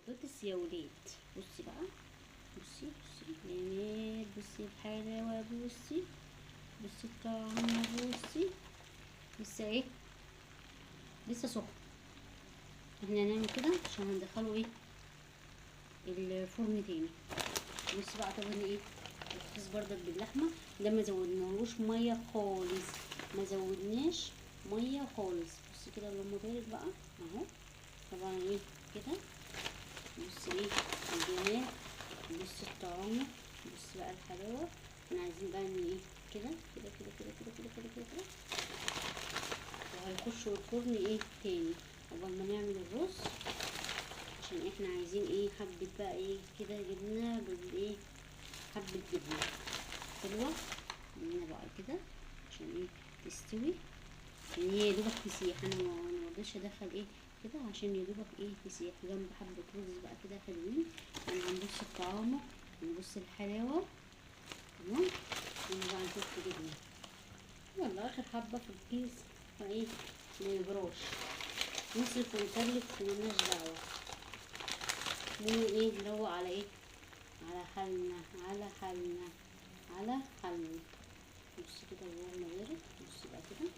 بطاطس يا ولاد. بصي بقى، بصي جمال، بصي الحلاوة، بصي الطعم، بصي لسه ايه، لسه سخن. احنا هنعمل كده عشان هندخله ايه الفرن تاني. بصي بقى طبعا ايه البطاطس بردت باللحمه ده ما زودناهوش ميه خالص، ما زودناش ميه خالص. بصي كده اللهم بارك بقى اهو. طبعا ايه كده، بصي ايه الجمال، بصي الطعام، بصي بقى الحلاوه. احنا عايزين بقى ان ايه كده كده كده كده كده كده كده كده كده، وهيخشوا الفرن ايه تاني قبل ما نعمل الرز. عشان احنا عايزين ايه حبه بقى ايه كده جبنه بالايه، حبه جبنه حلوه جبنه بقى كده عشان ايه تستوي. يعني هي يا دوبك تسيح، انا ما مرضيش ادخل ايه كده عشان يا دوبك ايه تسيح جنب حبه رز بقى كده حلوين. يعني هنبص الطعامه ونبص الحلاوه. تمام. ونبقى نحط جبنه، يلا اخر حبه في الكيس فايه ميبراش، نصرف ونكلف وملناش دعوه. ايه نروق على ايه، على حالنا على حالنا على حالنا. بصي كده اللهم بارك. بصي بقى كده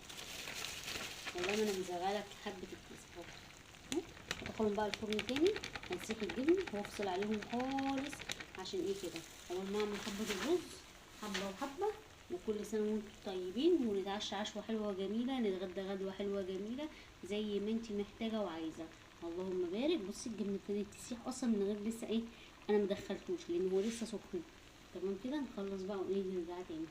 والله ما انا مزغلك حبه الكيس اهو. هدخلهم بقى الفرن تاني، هنسيح الجبن وافصل عليهم خالص. عشان ايه كده اول ما اعمل حبه الرز حبه وحبه. وكل سنه وانتم طيبين، ونتعشى عشوه حلوه جميله، نتغدى غدوه حلوه جميله زي ما انت محتاجه وعايزه. اللهم بارك. بصي الجبنه ابتدت تسيح اصلا من غير لسه ايه، انا مدخلتوش لان هو لسه سخن. تمام كده نخلص بقى وايه نرجع تاني.